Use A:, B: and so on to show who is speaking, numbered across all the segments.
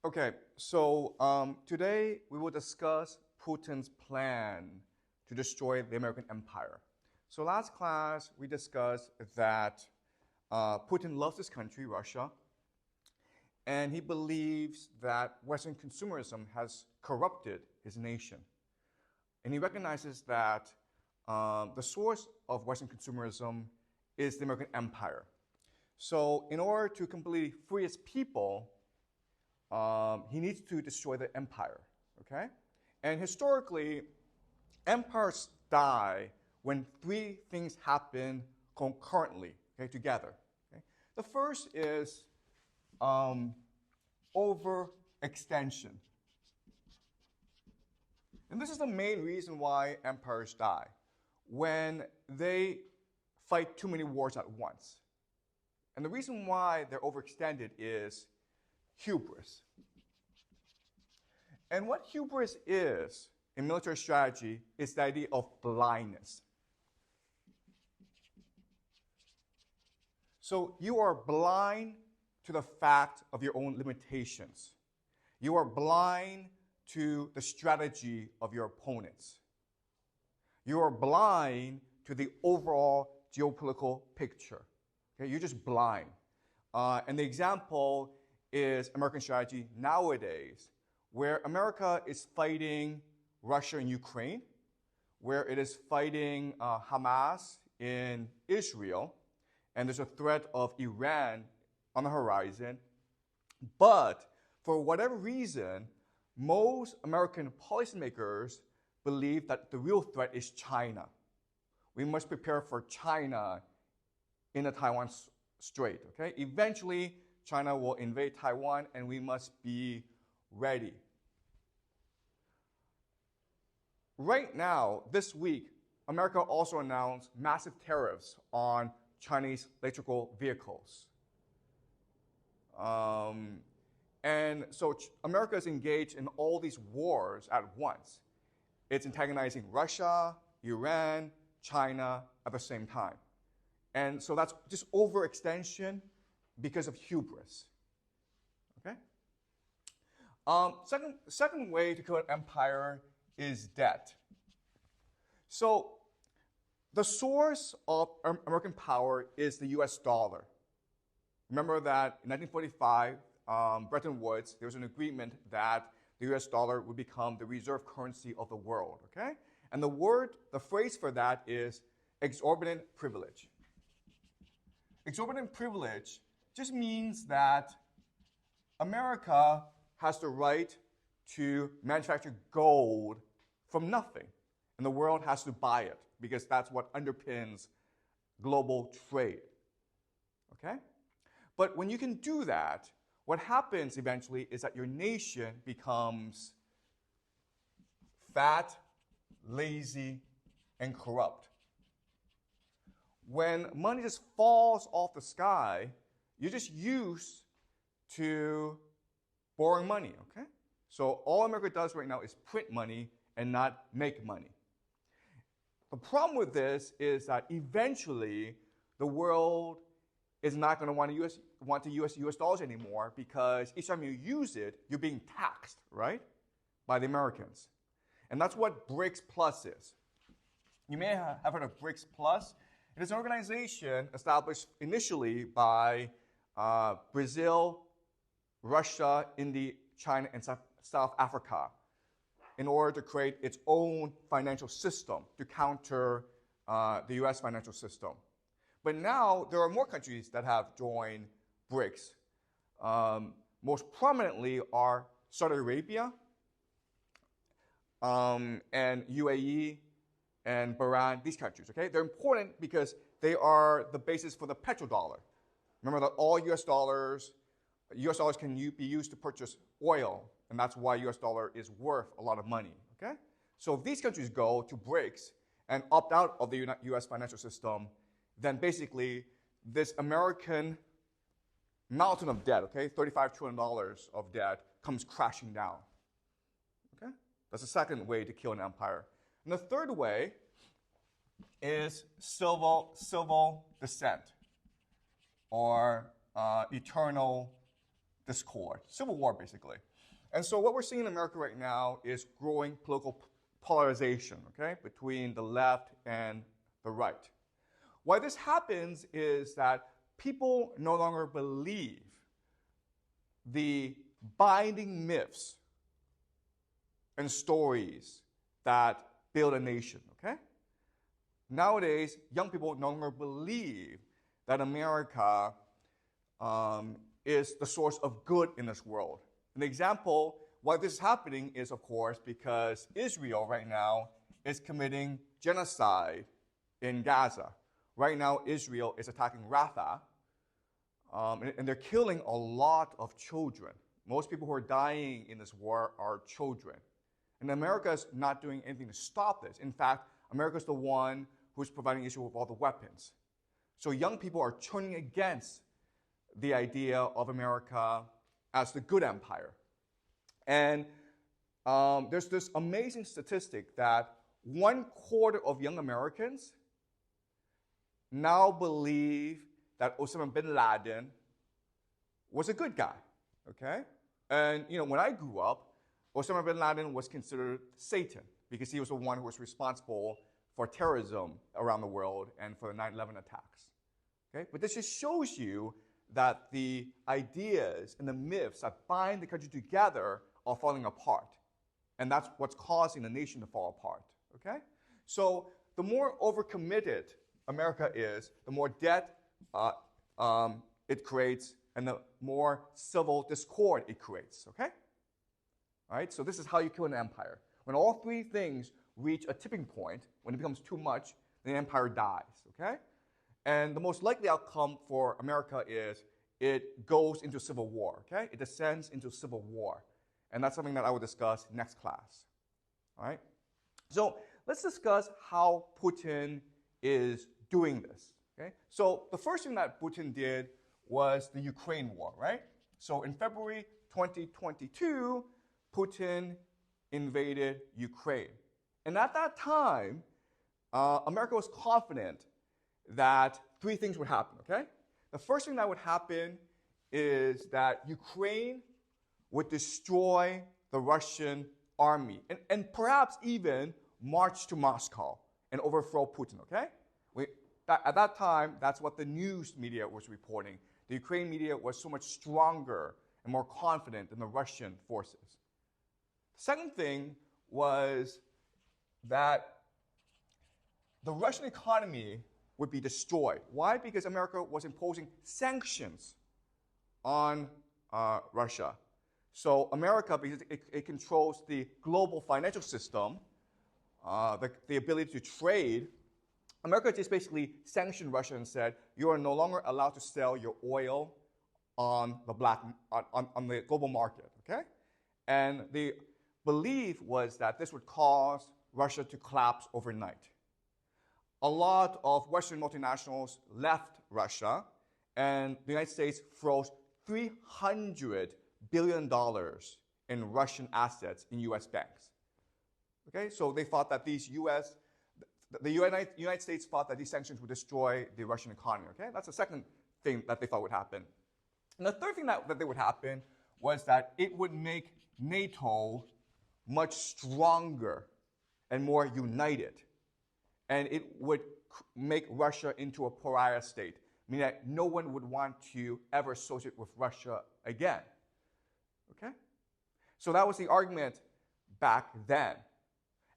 A: Okay, so today we will discuss Putin's plan to destroy the American empire. So last class we discussed that Putin loves his country, Russia, and he believes that Western consumerism has corrupted his nation. And he recognizes that the source of Western consumerism is the American empire. So in order to completely free his people, he needs to destroy the empire, okay? And historically, empires die when three things happen concurrently, okay, together. Okay? The first is overextension. And this is the main reason why empires die, when they fight too many wars at once. And the reason why they're overextended is hubris. And what hubris is in military strategy is the idea of blindness. So you are blind to the fact of your own limitations. You are blind to the strategy of your opponents. You are blind to the overall geopolitical picture. Okay? You're just blind. And the example is American strategy nowadays, where America is fighting Russia and Ukraine, where it is fighting Hamas in Israel, and there's a threat of Iran on the horizon. But for whatever reason, most American policymakers believe that the real threat is China. We must prepare for China in the Taiwan Strait. Okay? Eventually, China will invade Taiwan, and we must be ready. Right now, this week, America also announced massive tariffs on Chinese electrical vehicles. And so America is engaged in all these wars at once. It's antagonizing Russia, Iran, China at the same time. And so that's just overextension because of hubris. Okay? Second way to kill an empire is debt. So the source of American power is the US dollar. Remember that in 1945, Bretton Woods, there was an agreement that the US dollar would become the reserve currency of the world, okay? And the phrase for that is exorbitant privilege. Exorbitant privilege just means that America has the right to manufacture gold from nothing, and the world has to buy it because that's what underpins global trade, okay? But when you can do that, what happens eventually is that your nation becomes fat, lazy, and corrupt. When money just falls off the sky, you're just used to borrowing money, okay? So all America does right now is print money and not make money. The problem with this is that eventually the world is not going to want to use US dollars anymore, because each time you use it, you're being taxed, right, by the Americans. And that's what BRICS Plus is. You may have heard of BRICS Plus. It is an organization established initially by Brazil, Russia, India, China, and South Africa in order to create its own financial system to counter the US financial system. But now there are more countries that have joined BRICS. Most prominently are Saudi Arabia and UAE and Bahrain, these countries, okay? They're important because they are the basis for the petrodollar. Remember that all US dollars can be used to purchase oil, and that's why US dollar is worth a lot of money, okay? So if these countries go to BRICS and opt out of the US financial system, then basically this American mountain of debt, okay, $35 trillion of debt, comes crashing down, okay? That's the second way to kill an empire. And the third way is civil descent, or eternal discord, civil war basically. And so what we're seeing in America right now is growing political polarization, okay, between the left and the right. Why this happens is that people no longer believe the binding myths and stories that build a nation, okay? Nowadays, young people no longer believe that America is the source of good in this world. An example why this is happening is, of course, because Israel right now is committing genocide in Gaza. Right now, Israel is attacking Rafah, and they're killing a lot of children. Most people who are dying in this war are children. And America is not doing anything to stop this. In fact, America is the one who's providing Israel with all the weapons. So young people are turning against the idea of America as the good empire. And there's this amazing statistic that 1/4 of young Americans now believe that Osama bin Laden was a good guy, okay? And, when I grew up, Osama bin Laden was considered Satan because he was the one who was responsible for terrorism around the world and for the 9/11 attacks, okay? But this just shows you that the ideas and the myths that bind the country together are falling apart. And that's what's causing the nation to fall apart, okay? So the more overcommitted America is, the more debt it creates, and the more civil discord it creates, okay? All right, so this is how you kill an empire. When all three things reach a tipping point, when it becomes too much, the empire dies, okay? And the most likely outcome for America is it goes into civil war, okay? It descends into civil war. And that's something that I will discuss next class, all right? So let's discuss how Putin is doing this, okay? So the first thing that Putin did was the Ukraine war, right? So in February 2022, Putin invaded Ukraine. And at that time, America was confident that three things would happen, okay? The first thing that would happen is that Ukraine would destroy the Russian army and perhaps even march to Moscow and overthrow Putin, okay? At that time, that's what the news media was reporting. The Ukraine media was so much stronger and more confident than the Russian forces. The second thing was that the Russian economy would be destroyed. Why? Because America was imposing sanctions on Russia. So America, because it controls the global financial system, the ability to trade, America just basically sanctioned Russia and said, you are no longer allowed to sell your oil on the global market, okay? And the belief was that this would cause Russia to collapse overnight. A lot of Western multinationals left Russia, and the United States froze $300 billion in Russian assets in U.S. banks. Okay, so they thought that the United States thought that these sanctions would destroy the Russian economy. Okay, that's the second thing that they thought would happen. And the third thing that would happen was that it would make NATO much stronger and more united. And it would make Russia into a pariah state, meaning that no one would want to ever associate with Russia again. Okay? So that was the argument back then.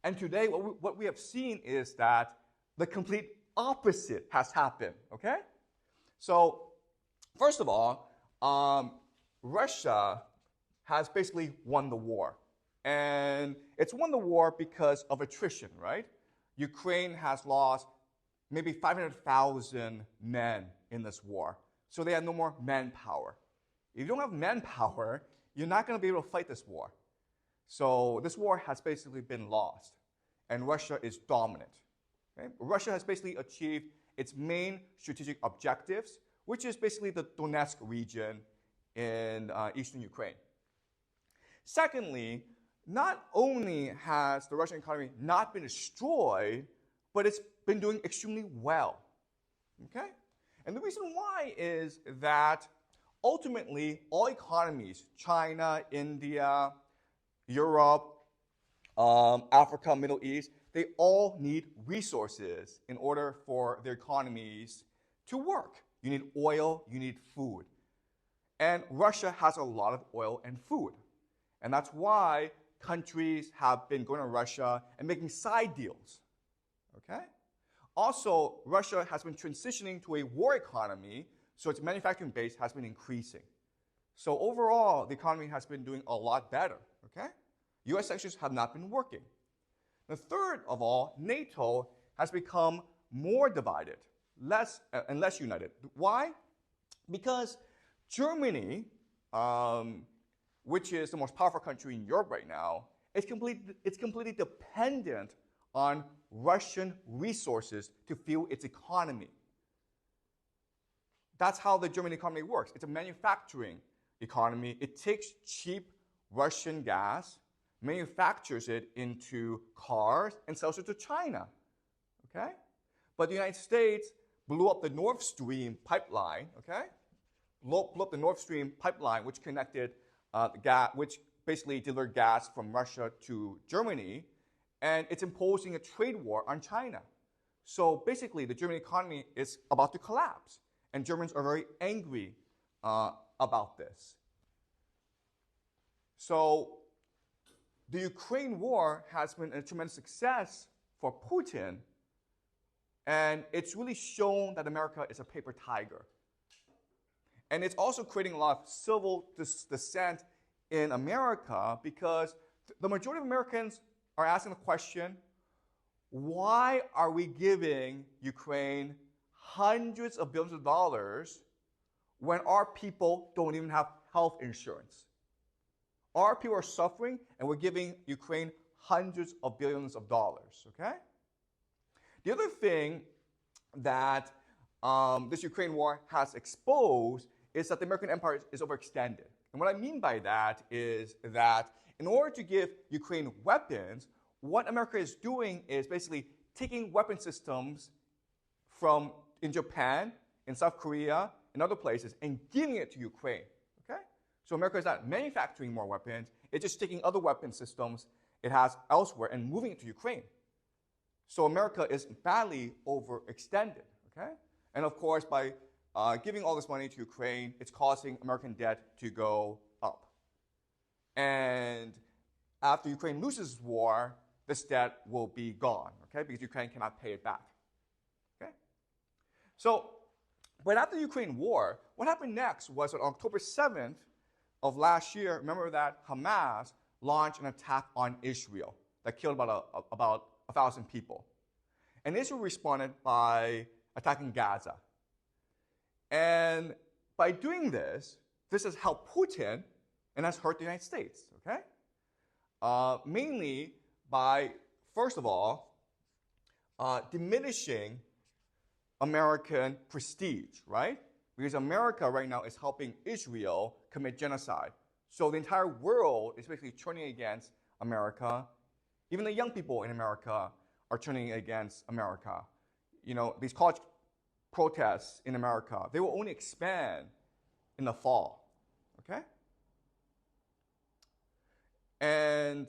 A: And today, what we have seen is that the complete opposite has happened. Okay? So, first of all, Russia has basically won the war. And it's won the war because of attrition, right? Ukraine has lost maybe 500,000 men in this war. So they have no more manpower. If you don't have manpower, you're not going to be able to fight this war. So this war has basically been lost, and Russia is dominant. Okay? Russia has basically achieved its main strategic objectives, which is basically the Donetsk region in eastern Ukraine. Secondly, not only has the Russian economy not been destroyed, but it's been doing extremely well. Okay? And the reason why is that ultimately, all economies, China, India, Europe, Africa, Middle East, they all need resources in order for their economies to work. You need oil, you need food. And Russia has a lot of oil and food. And that's why countries have been going to Russia and making side deals. Okay? Also, Russia has been transitioning to a war economy, so its manufacturing base has been increasing. So overall, the economy has been doing a lot better. Okay? US sanctions have not been working. The third of all, NATO has become more divided, less united. Why? Because Germany, which is the most powerful country in Europe right now, it's completely dependent on Russian resources to fuel its economy. That's how the German economy works. It's a manufacturing economy. It takes cheap Russian gas, manufactures it into cars, and sells it to China. Okay? But the United States blew up the Nord Stream pipeline, okay? Blew up the Nord Stream pipeline, which connected which basically delivered gas from Russia to Germany, and it's imposing a trade war on China. So basically, the German economy is about to collapse, and Germans are very angry about this. So the Ukraine war has been a tremendous success for Putin, and it's really shown that America is a paper tiger. And it's also creating a lot of civil dissent in America because the majority of Americans are asking the question, why are we giving Ukraine hundreds of billions of dollars when our people don't even have health insurance? Our people are suffering, and we're giving Ukraine hundreds of billions of dollars, okay? The other thing that this Ukraine war has exposed is that the American empire is overextended. And what I mean by that is that in order to give Ukraine weapons, what America is doing is basically taking weapon systems from in Japan, in South Korea, and other places, and giving it to Ukraine. Okay? So America is not manufacturing more weapons, it's just taking other weapon systems it has elsewhere and moving it to Ukraine. So America is badly overextended. Okay? And of course, by giving all this money to Ukraine, it's causing American debt to go up. And after Ukraine loses war, this debt will be gone, okay? Because Ukraine cannot pay it back, okay? So, but after the Ukraine war, what happened next was on October 7th of last year, remember that Hamas launched an attack on Israel that killed about 1,000 people. And Israel responded by attacking Gaza. And by doing this, this has helped Putin and has hurt the United States, okay? Mainly by, first of all, diminishing American prestige, right? Because America right now is helping Israel commit genocide. So the entire world is basically turning against America. Even the young people in America are turning against America. You know, these college protests in America, they will only expand in the fall, okay? And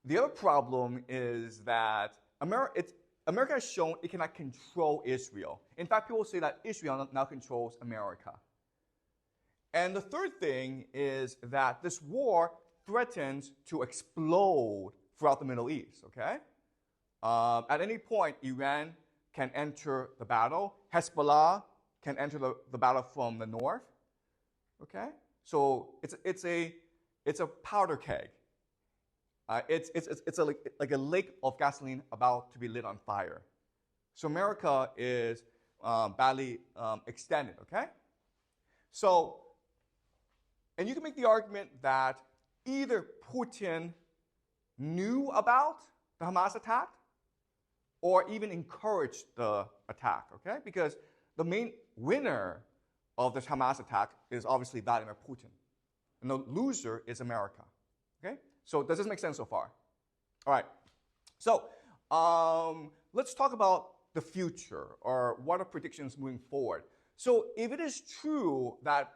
A: the other problem is that America has shown it cannot control Israel. In fact, people say that Israel now controls America. And the third thing is that this war threatens to explode throughout the Middle East, okay? At any point, Iran can enter the battle. Hezbollah can enter the battle from the north, okay? So it's a powder keg. It's like a lake of gasoline about to be lit on fire. So America is badly extended, okay? So, and you can make the argument that either Putin knew about the Hamas attack or even encouraged the attack, okay? Because the main winner of this Hamas attack is obviously Vladimir Putin. And the loser is America, okay? So does this make sense so far? All right. So let's talk about the future, or what are predictions moving forward. So if it is true that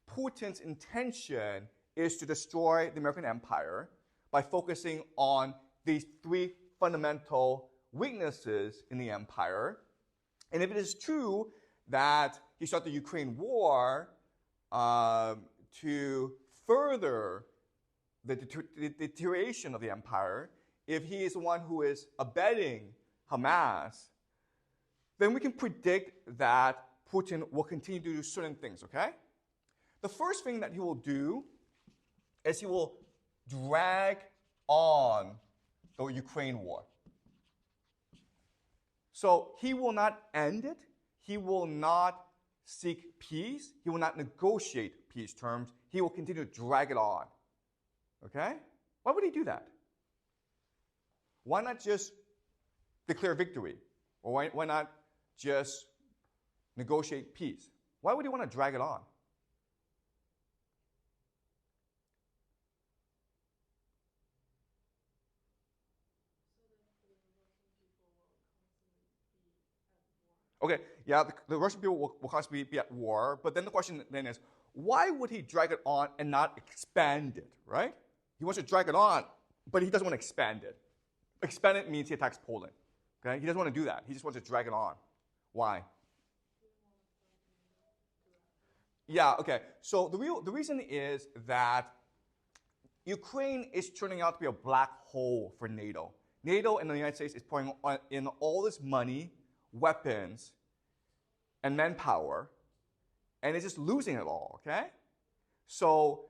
A: Putin's intention is to destroy the American empire by focusing on these three fundamental weaknesses in the empire. And if it is true that he started the Ukraine war to further the deterioration of the empire, if he is the one who is abetting Hamas, then we can predict that Putin will continue to do certain things, okay? The first thing that he will do is he will drag on the Ukraine war. So he will not end it. He will not seek peace. He will not negotiate peace terms. He will continue to drag it on. Okay? Why would he do that? Why not just declare victory? Or why not just negotiate peace? Why would he want to drag it on? Okay, yeah, the Russian people will constantly be at war, but then the question then is, why would he drag it on and not expand it, right? He wants to drag it on, but he doesn't want to expand it. Expand it means he attacks Poland, okay? He doesn't want to do that. He just wants to drag it on. Why? Yeah, okay. So the reason is that Ukraine is turning out to be a black hole for NATO. NATO and the United States is pouring in all this money, weapons, and manpower, and it's just losing it all, okay? So,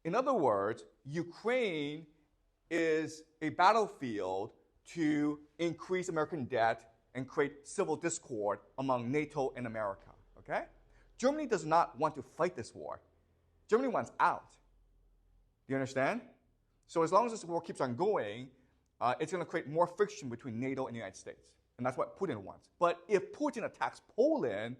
A: in other words, Ukraine is a battlefield to increase American debt and create civil discord among NATO and America, okay? Germany does not want to fight this war. Germany wants out. Do you understand? So as long as this war keeps on going, it's going to create more friction between NATO and the United States. And that's what Putin wants. But if Putin attacks Poland,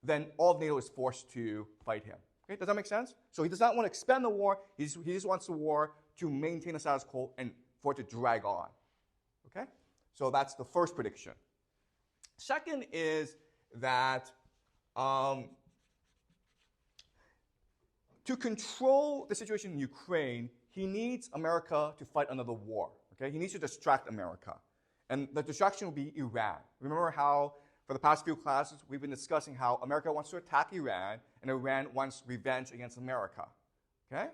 A: then all of NATO is forced to fight him. Okay? Does that make sense? So he does not want to expand the war. He just wants the war to maintain the status quo and for it to drag on. Okay? So that's the first prediction. Second is that to control the situation in Ukraine, he needs America to fight another war. Okay? He needs to distract America. And the distraction will be Iran. Remember how, for the past few classes, we've been discussing how America wants to attack Iran, and Iran wants revenge against America. Okay?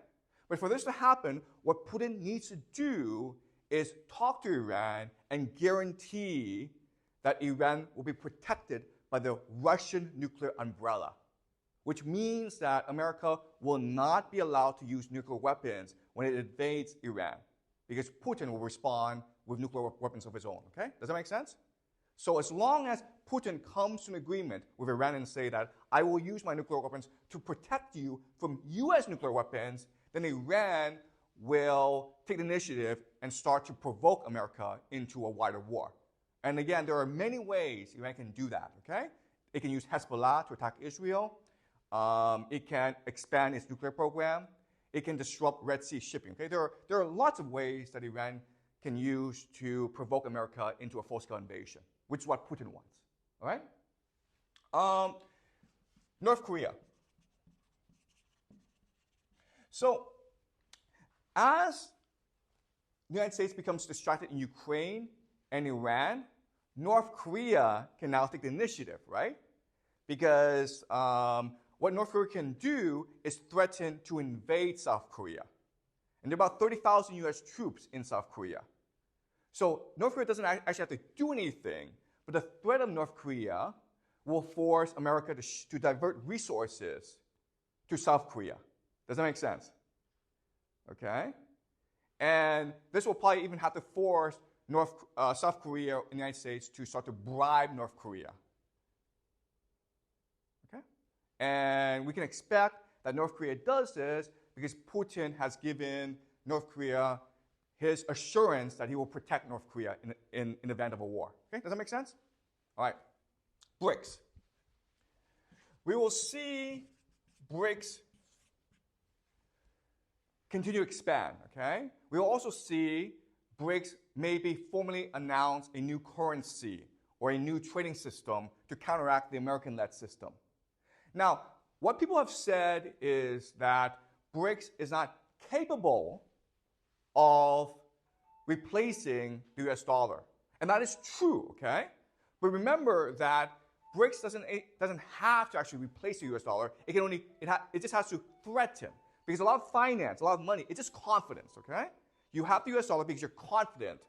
A: But for this to happen, what Putin needs to do is talk to Iran and guarantee that Iran will be protected by the Russian nuclear umbrella, which means that America will not be allowed to use nuclear weapons when it invades Iran, because Putin will respond with nuclear weapons of his own, okay? Does that make sense? So as long as Putin comes to an agreement with Iran and say that I will use my nuclear weapons to protect you from US nuclear weapons, then Iran will take the initiative and start to provoke America into a wider war. And again, there are many ways Iran can do that, okay? It can use Hezbollah to attack Israel. It can expand its nuclear program. It can disrupt Red Sea shipping, okay? There are lots of ways that Iran can use to provoke America into a full-scale invasion, which is what Putin wants, all right? North Korea. So as the United States becomes distracted in Ukraine and Iran, North Korea can now take the initiative, right? Because what North Korea can do is threaten to invade South Korea. And there are about 30,000 US troops in South Korea. So North Korea doesn't actually have to do anything, but the threat of North Korea will force America to divert resources to South Korea. Does that make sense? Okay? And this will probably even have to force South Korea and the United States to start to bribe North Korea. Okay? And we can expect that North Korea does this because Putin has given North Korea his assurance that he will protect North Korea in the event of a war. Okay, does that make sense? All right, BRICS. We will see BRICS continue to expand, okay? We will also see BRICS maybe formally announce a new currency or a new trading system to counteract the American-led system. Now, what people have said is that BRICS is not capable of replacing the US dollar. And that is true, okay? But remember that BRICS doesn't have to actually replace the US dollar. It just has to threaten. Because a lot of finance, a lot of money, it's just confidence, okay? You have the US dollar because you're confident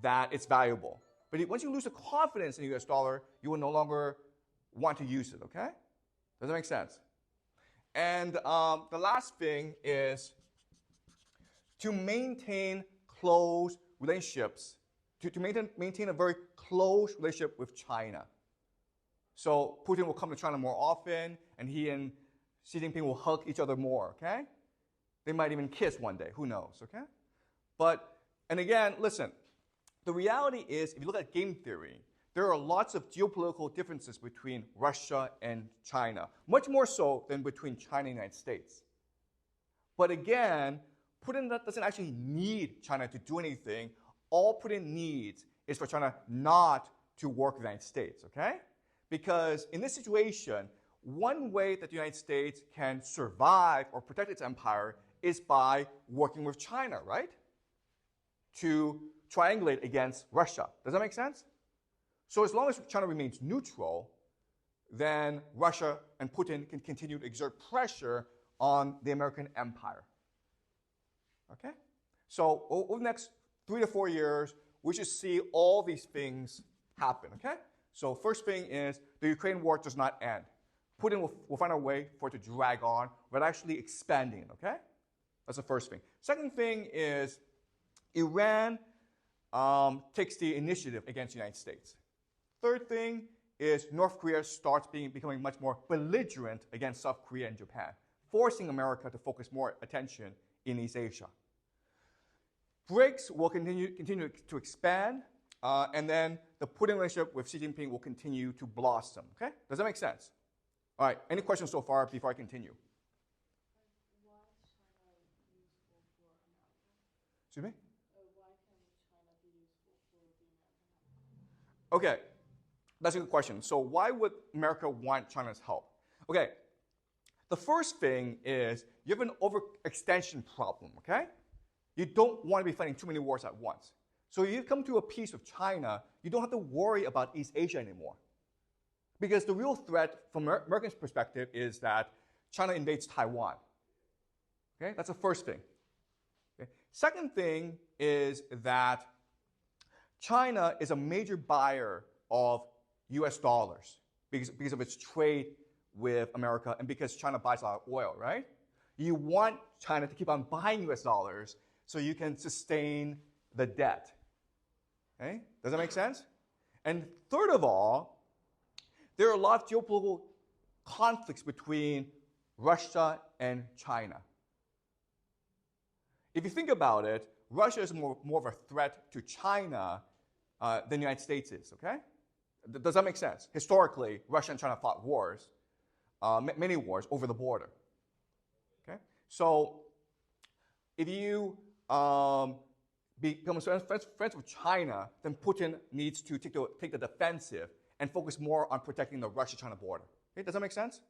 A: that it's valuable. But once you lose the confidence in the US dollar, you will no longer want to use it, okay? Does that make sense? And the last thing is to maintain close relationships, to maintain a very close relationship with China. So Putin will come to China more often, and he and Xi Jinping will hug each other more, okay? They might even kiss one day, who knows, okay? And again, listen, the reality is, if you look at game theory, there are lots of geopolitical differences between Russia and China, much more so than between China and the United States. But again, Putin doesn't actually need China to do anything. All Putin needs is for China not to work with the United States, okay? Because in this situation, one way that the United States can survive or protect its empire is by working with China, right? To triangulate against Russia. Does that make sense? So as long as China remains neutral, then Russia and Putin can continue to exert pressure on the American empire. Okay? So over the next 3 to 4 years, we should see all these things happen, okay? So first thing is the Ukraine war does not end. Putin will find a way for it to drag on, but actually expanding it, okay? That's the first thing. Second thing is Iran takes the initiative against the United States. Third thing is North Korea starts becoming much more belligerent against South Korea and Japan, forcing America to focus more attention in East Asia. BRICS will continue to expand, and then the Putin relationship with Xi Jinping will continue to blossom. Okay? Does that make sense? All right. Any questions so far before I continue?
B: Why is China useful for America?
A: Excuse me?
B: Why can China be useful for the American empire?
A: Okay. That's a good question. So why would America want China's help? Okay. The first thing is you have an overextension problem, okay? You don't want to be fighting too many wars at once. So if you come to a peace with China, you don't have to worry about East Asia anymore. Because the real threat from America's perspective is that China invades Taiwan. Okay, that's the first thing. Okay. Second thing is that China is a major buyer of US dollars because of its trade with America and because China buys a lot of oil, right? You want China to keep on buying US dollars so you can sustain the debt. Okay? Does that make sense? And third of all, there are a lot of geopolitical conflicts between Russia and China. If you think about it, Russia is more of a threat to China than the United States is, okay? Does that make sense? Historically, Russia and China fought wars, many wars over the border. Okay? So if you become friends with China, then Putin needs to take the defensive and focus more on protecting the Russia-China border. Okay? Does that make sense?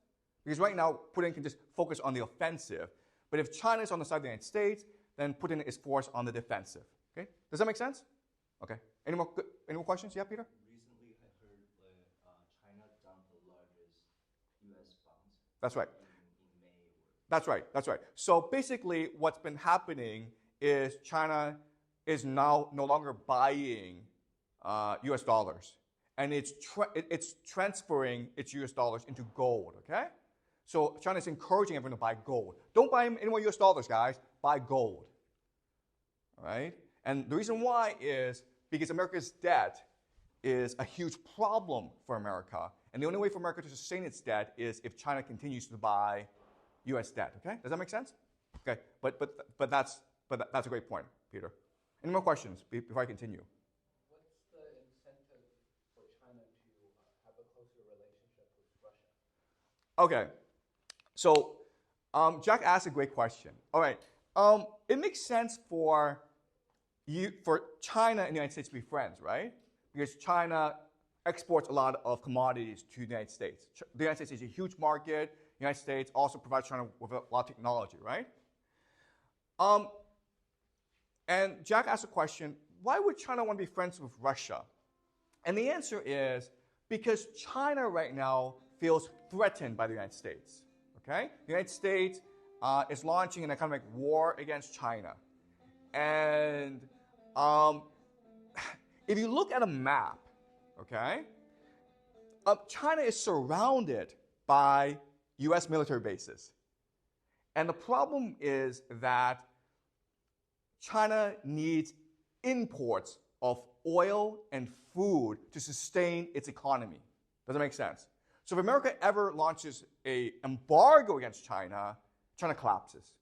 A: Because right now, Putin can just focus on the offensive. But if China is on the side of the United States, then Putin is forced on the defensive. Okay? Does that make sense? Okay. Any more questions? Yeah, Peter?
C: Recently, I heard that China dumped the largest U.S. bonds.
A: That's right.
C: In May.
A: That's right. That's right. So basically, what's been happening is China is now no longer buying U.S. dollars, and it's transferring its U.S. dollars into gold. Okay. So China is encouraging everyone to buy gold. Don't buy any more U.S. dollars, guys. Buy gold. All right. And the reason why is because America's debt is a huge problem for America. And the only way for America to sustain its debt is if China continues to buy U.S. debt. Okay? Does that make sense? Okay. But that's a great point, Peter. Any more questions before I continue?
D: What's the incentive for China to have a closer relationship with Russia?
A: Okay. So Jack asked a great question. All right. It makes sense for China and the United States to be friends, right? Because China exports a lot of commodities to the United States. The United States is a huge market. The United States also provides China with a lot of technology, right? And Jack asked a question, why would China want to be friends with Russia? And the answer is because China right now feels threatened by the United States, okay? The United States is launching an economic war against China. And if you look at a map, okay, China is surrounded by US military bases. And the problem is that China needs imports of oil and food to sustain its economy. Does that make sense? So if America ever launches an embargo against China, China collapses.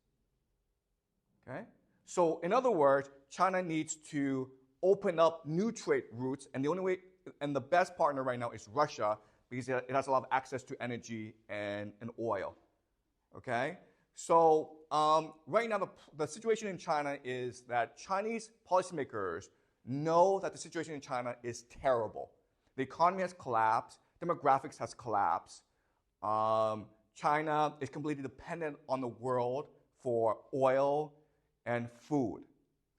A: Okay? So in other words, China needs to open up new trade routes, and the only way, and the best partner right now is Russia, because it has a lot of access to energy and oil. Okay? So right now, the situation in China is that Chinese policymakers know that the situation in China is terrible. The economy has collapsed. Demographics has collapsed. China is completely dependent on the world for oil and food.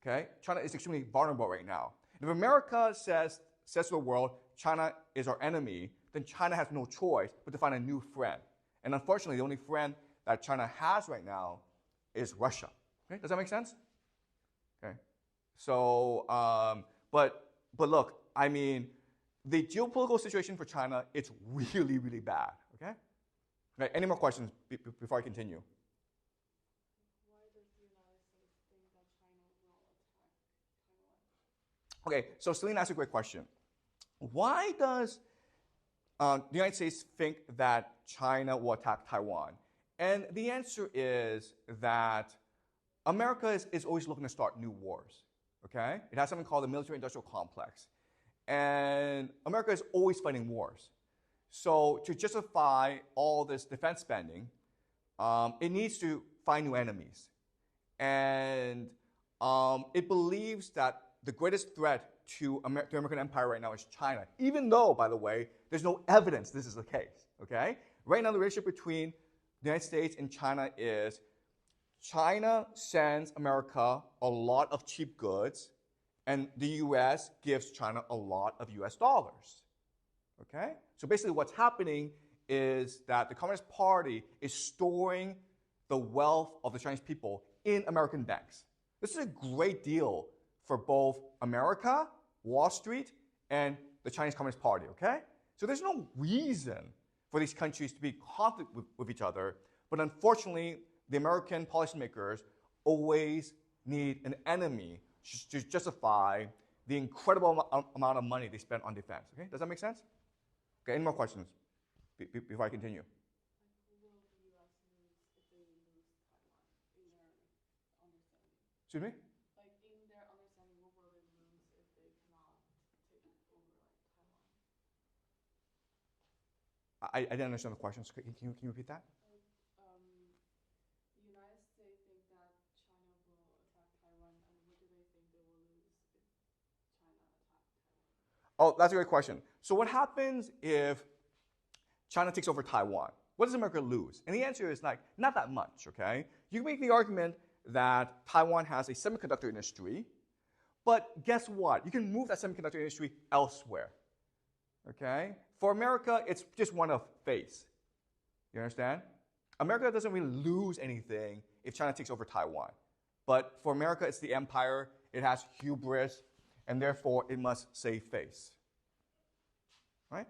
A: Okay? China is extremely vulnerable right now. If America says to the world, China is our enemy, then China has no choice but to find a new friend. And unfortunately, the only friend that China has right now is Russia. Okay? Does that make sense? Okay. So, but look, I mean, the geopolitical situation for China, it's really, really bad. Okay? Okay, any more questions before I continue?
B: Why does the United States think that China will attack Taiwan?
A: Okay, so Celine asked a great question. Why does the United States think that China will attack Taiwan? And the answer is that America is always looking to start new wars. Okay? It has something called the military-industrial complex. And America is always fighting wars. So to justify all this defense spending, it needs to find new enemies. And it believes that the greatest threat to the American empire right now is China, even though, by the way, there's no evidence this is the case. Okay? Right now, the relationship between the United States and China is China sends America a lot of cheap goods, and the US gives China a lot of US dollars. Okay? So basically what's happening is that the Communist Party is storing the wealth of the Chinese people in American banks. This is a great deal for both America, Wall Street, and the Chinese Communist Party, okay? So there's no reason for these countries to be in conflict with each other, but unfortunately, the American policymakers always need an enemy to justify the incredible amount of money they spend on defense. Okay, does that make sense? Okay, any more questions before I continue?
B: Who will the U.S. lose if they lose Taiwan in their understanding?
A: Excuse me?
B: Like in their understanding, what will they lose if they cannot take over Taiwan?
A: I didn't understand the question. So can you repeat that?
B: The United States think that China will attack Taiwan, and what do they think they will lose if China attacks Taiwan?
A: Oh, that's a great question. So what happens if China takes over Taiwan? What does America lose? And the answer is like, not that much, okay? You can make the argument that Taiwan has a semiconductor industry, but guess what? You can move that semiconductor industry elsewhere, okay? For America, it's just one of face. You understand? America doesn't really lose anything if China takes over Taiwan. But for America, it's the empire. It has hubris, and therefore it must save face. Right?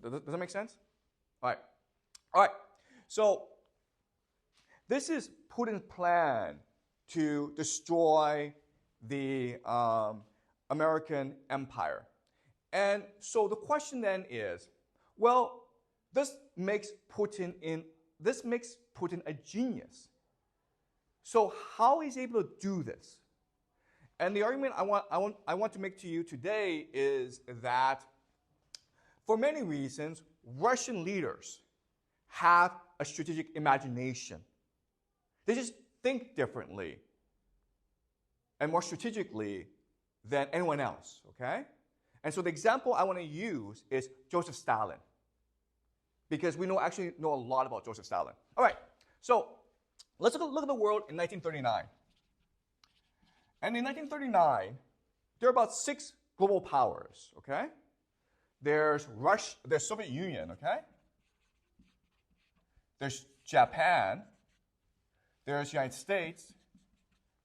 A: Does that make sense? All right. All right. So this is Putin's plan to destroy the American empire. And so the question then is, well, this makes Putin a genius. So how is he able to do this? And the argument I want to make to you today is that for many reasons, Russian leaders have a strategic imagination. They just think differently and more strategically than anyone else, okay? And so the example I want to use is Joseph Stalin. because we actually know a lot about Joseph Stalin. All right, so let's look at the world in 1939. And in 1939, there are about 6 global powers, okay? There's Russia, there's Soviet Union, okay? There's Japan, there's United States,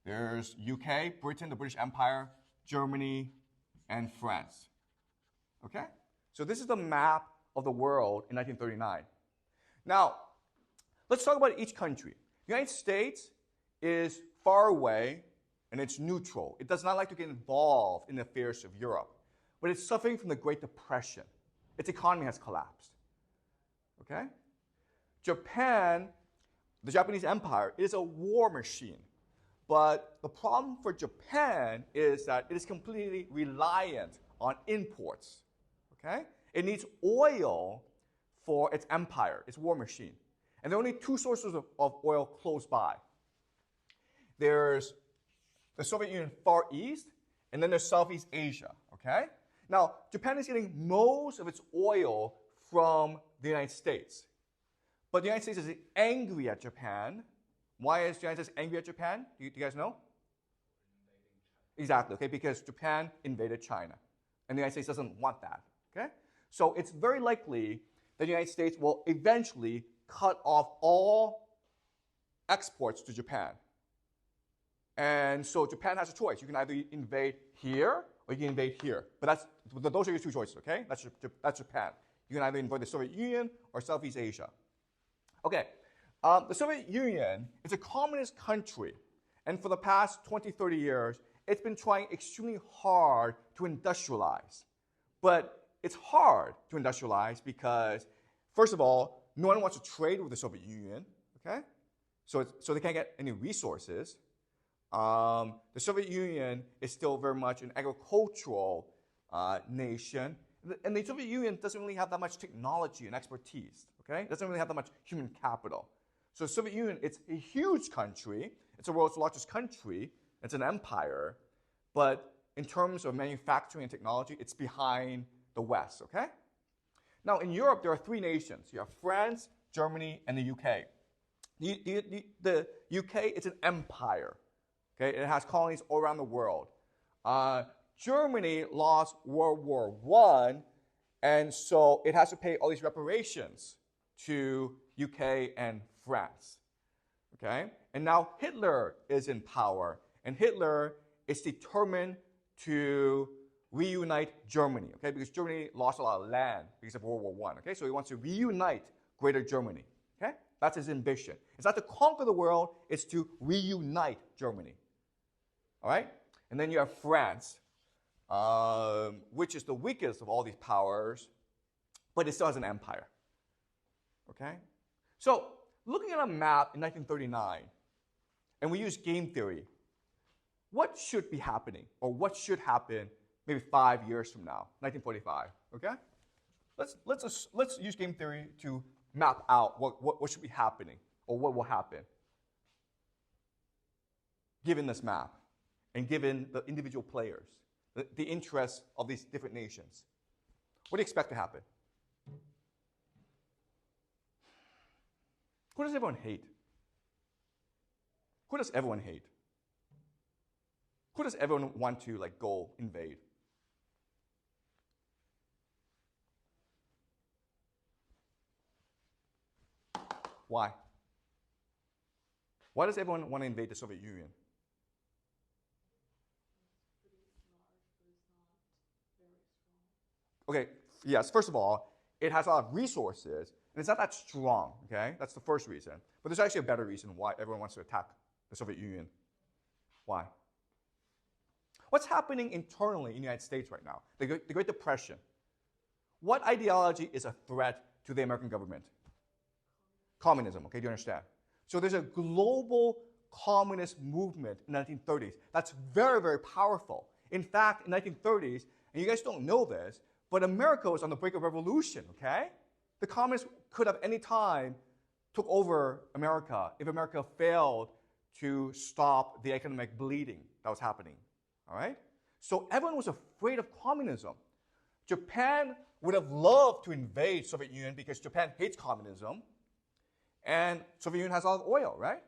A: there's UK, Britain, the British Empire, Germany, and France, okay? So this is the map of the world in 1939. Now, let's talk about each country. The United States is far away and it's neutral. It does not like to get involved in the affairs of Europe, but it's suffering from the Great Depression. Its economy has collapsed, okay? Japan, the Japanese Empire, is a war machine. But the problem for Japan is that it is completely reliant on imports, okay? It needs oil for its empire, its war machine. And there are only 2 sources of oil close by. There's the Soviet Union Far East, and then there's Southeast Asia, okay? Now, Japan is getting most of its oil from the United States. But the United States is angry at Japan. Why is the United States angry at Japan? Do you guys know? Exactly, okay, because Japan invaded China. And the United States doesn't want that, okay? So it's very likely that the United States will eventually cut off all exports to Japan. And so Japan has a choice. You can either invade here or you can invade here. But those are your 2 choices, okay? That's Japan. You can either invade the Soviet Union or Southeast Asia. Okay, the Soviet Union is a communist country. And for the past 20, 30 years, it's been trying extremely hard to industrialize. But it's hard to industrialize because, first of all, no one wants to trade with the Soviet Union, okay? So they can't get any resources. The Soviet Union is still very much an agricultural nation. And the Soviet Union doesn't really have that much technology and expertise, okay? It doesn't really have that much human capital. So the Soviet Union, it's a huge country. It's the world's largest country. It's an empire. But in terms of manufacturing and technology, it's behind the West, okay? Now, in Europe, there are 3 nations. You have France, Germany, and the UK. The UK is an empire, okay? It has colonies all around the world. Germany lost World War I, and so it has to pay all these reparations to UK and France, okay? And now Hitler is in power, and Hitler is determined to reunite Germany, okay? Because Germany lost a lot of land because of World War I, okay? So he wants to reunite Greater Germany, okay? That's his ambition. It's not to conquer the world, it's to reunite Germany, all right? And then you have France, which is the weakest of all these powers, but it still has an empire, okay? So looking at a map in 1939, and we use game theory, what should be happening, or what should happen maybe 5 years from now, 1945, okay? Let's use game theory to map out what should be happening, or what will happen, given this map, and given the individual players, the interests of these different nations. What do you expect to happen? Who does everyone hate? Who does everyone hate? Who does everyone want to go invade? Why? Why does everyone want to invade the Soviet Union? Okay, yes, first of all, it has a lot of resources, and it's not that strong, okay? That's the first reason. But there's actually a better reason why everyone wants to attack the Soviet Union. Why? What's happening internally in the United States right now? The Great Depression. What ideology is a threat to the American government? Communism, okay, do you understand? So there's a global communist movement in the 1930s that's very, very powerful. In fact, in the 1930s, and you guys don't know this, but America was on the brink of revolution, okay? The communists could have any time took over America if America failed to stop the economic bleeding that was happening, all right? So everyone was afraid of communism. Japan would have loved to invade Soviet Union because Japan hates communism, and Soviet Union has a lot of oil, right?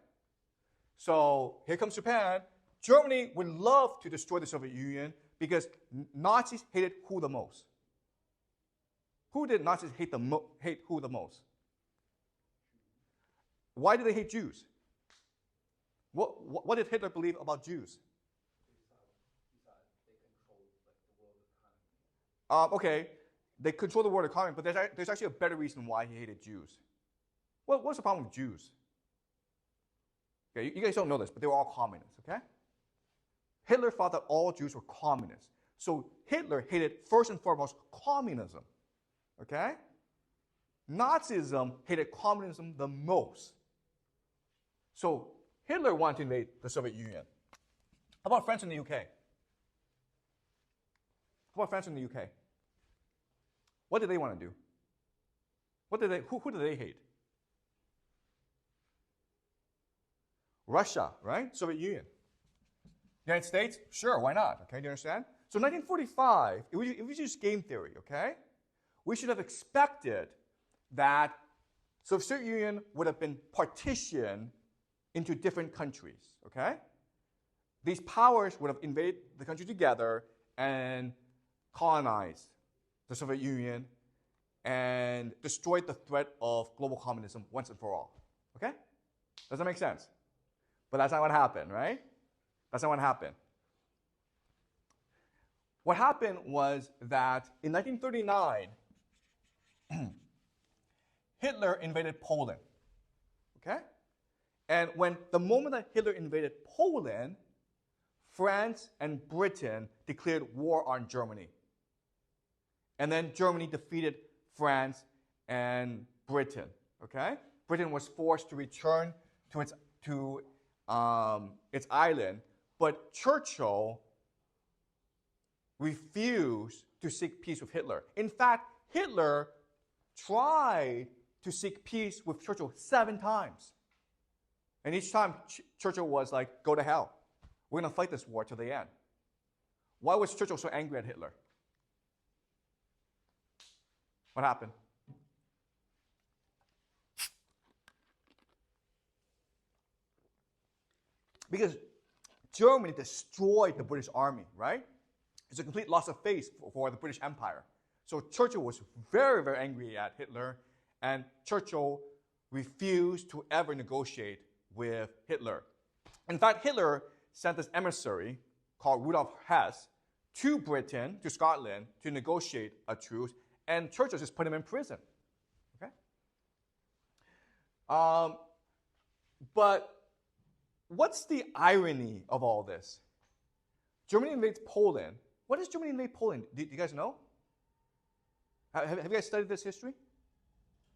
A: So here comes Japan. Germany would love to destroy the Soviet Union because Nazis hated who the most? Who did Nazis hate who the most? Why did they hate Jews? What did Hitler believe about Jews? Okay, they control the world economy, but there's actually a better reason why he hated Jews. Well, what's the problem with Jews? Okay, you guys don't know this, but they were all communists, okay? Hitler thought that all Jews were communists. So Hitler hated, first and foremost, communism, okay? Nazism hated communism the most. So Hitler wanted to invade the Soviet Union. How about France and the UK? How about France and the UK? What did they want to do? Who do they hate? Russia, right? Soviet Union. United States? Sure, why not? Okay, do you understand? So 1945, if we use game theory, okay, we should have expected that Soviet Union would have been partitioned into different countries, okay? These powers would have invaded the country together and colonized the Soviet Union and destroyed the threat of global communism once and for all, okay? Does that make sense? But that's not what happened, right? That's not what happened. What happened was that in 1939, Hitler invaded Poland, okay? And the moment that Hitler invaded Poland, France and Britain declared war on Germany. And then Germany defeated France and Britain, okay? Britain was forced to return to its island, but Churchill refused to seek peace with Hitler. In fact, Hitler tried to seek peace with Churchill 7 times. And each time, Churchill was like, go to hell. We're going to fight this war till the end. Why was Churchill so angry at Hitler? What happened? Because Germany destroyed the British army, right? It's a complete loss of face for the British Empire. So Churchill was very, very angry at Hitler, and Churchill refused to ever negotiate with Hitler. In fact, Hitler sent this emissary called Rudolf Hess to Britain, to Scotland, to negotiate a truce, and Churchill just put him in prison. Okay? But what's the irony of all this? Germany invades Poland. What does Germany invade Poland? Do you guys know? Have you guys studied this history?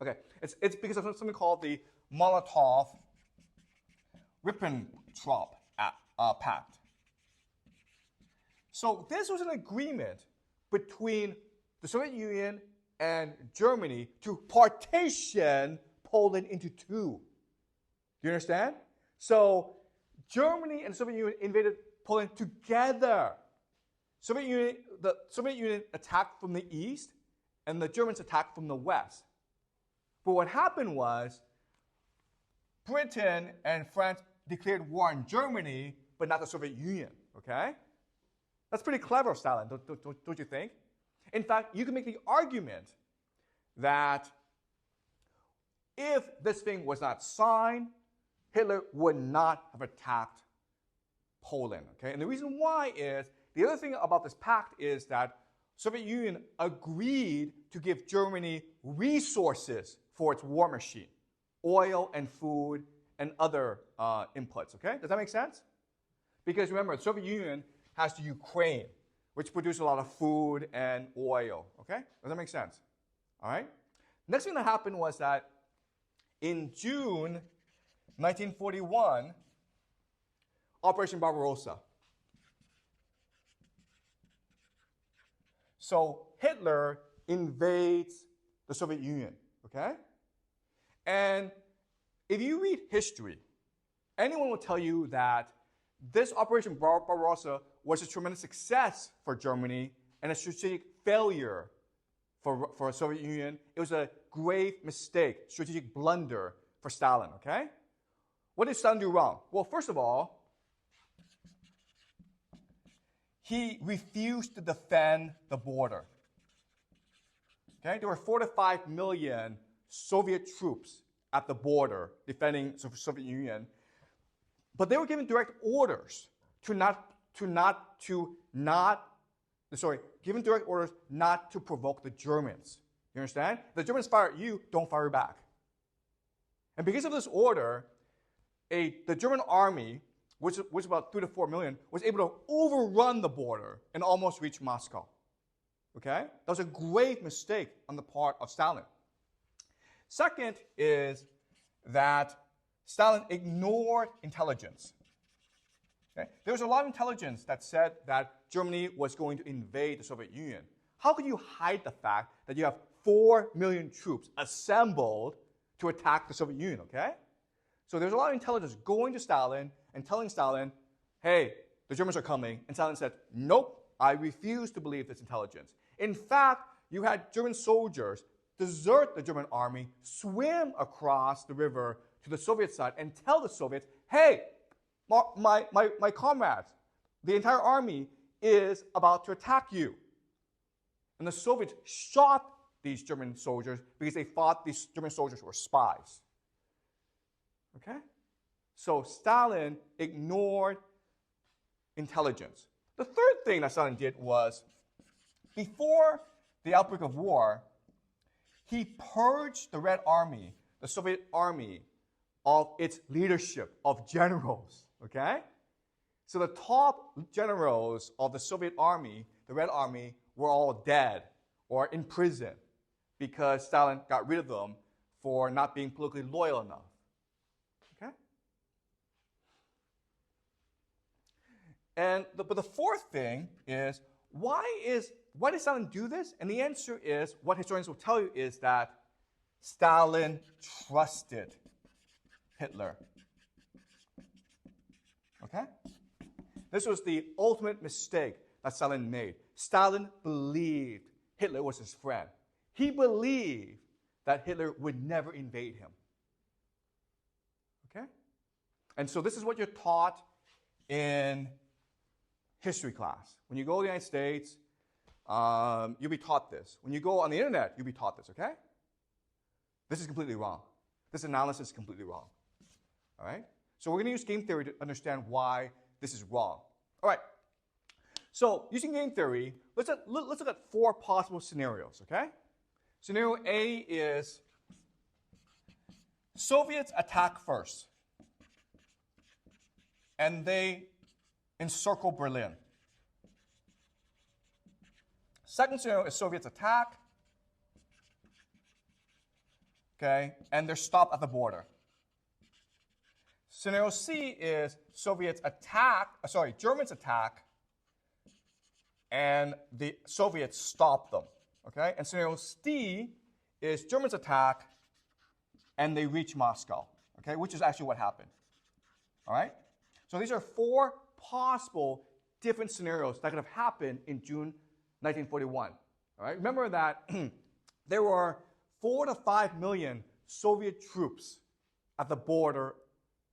A: Okay, it's because of something called the Molotov-Ribbentrop Pact. So this was an agreement between the Soviet Union and Germany to partition Poland into 2. Do you understand? So Germany and the Soviet Union invaded Poland together. The Soviet Union attacked from the east, and the Germans attacked from the west. But what happened was, Britain and France declared war on Germany, but not the Soviet Union, okay? That's pretty clever, Stalin, don't you think? In fact, you can make the argument that if this thing was not signed, Hitler would not have attacked Poland, okay? And the reason why is, the other thing about this pact is that Soviet Union agreed to give Germany resources for its war machine, oil and food and other inputs, okay? Does that make sense? Because remember, the Soviet Union has the Ukraine, which produces a lot of food and oil, okay? Does that make sense? All right? Next thing that happened was that in June 1941, Operation Barbarossa. So Hitler invades the Soviet Union, okay? And if you read history, anyone will tell you that this Operation Barbarossa was a tremendous success for Germany and a strategic failure for the Soviet Union. It was a grave mistake, strategic blunder for Stalin, okay? What did Stalin do wrong? Well, first of all, he refused to defend the border. Okay? There were 4 to 5 million Soviet troops at the border defending the Soviet Union, but they were given direct orders given direct orders not to provoke the Germans. You understand? If the Germans fire at you, don't fire back. And because of this order, the German army, which was about 3 to 4 million, was able to overrun the border and almost reach Moscow. Okay? That was a grave mistake on the part of Stalin. Second is that Stalin ignored intelligence. Okay? There was a lot of intelligence that said that Germany was going to invade the Soviet Union. How could you hide the fact that you have 4 million troops assembled to attack the Soviet Union, okay? So there's a lot of intelligence going to Stalin and telling Stalin, hey, the Germans are coming. And Stalin said, nope, I refuse to believe this intelligence. In fact, you had German soldiers desert the German army, swim across the river to the Soviet side, and tell the Soviets, hey, my comrades, the entire army is about to attack you. And the Soviets shot these German soldiers because they thought these German soldiers were spies. Okay? So Stalin ignored intelligence. The third thing that Stalin did was, before the outbreak of war, he purged the Red Army, the Soviet army, of its leadership, of generals. Okay? So the top generals of the Soviet army, the Red Army, were all dead or in prison because Stalin got rid of them for not being politically loyal enough. Okay? But the fourth thing is, why did Stalin do this? And the answer is, what historians will tell you is that Stalin trusted Hitler. Okay? This was the ultimate mistake that Stalin made. Stalin believed Hitler was his friend. He believed that Hitler would never invade him. Okay? And so this is what you're taught in history class. When you go to the United States, you'll be taught this. When you go on the internet, you'll be taught this, okay? This is completely wrong. This analysis is completely wrong. All right? So we're going to use game theory to understand why this is wrong. All right. So using game theory, let's look at 4 possible scenarios, okay? Scenario A is Soviets attack first, and they encircle Berlin. Second scenario is Soviets attack, okay, and they're stopped at the border. Scenario C is Germans attack, and the Soviets stop them. Okay? And scenario D is Germans attack, and they reach Moscow. Okay? Which is actually what happened. All right? So these are 4 possible different scenarios that could have happened in June 1941. All right? Remember that there were 4 to 5 million Soviet troops at the border.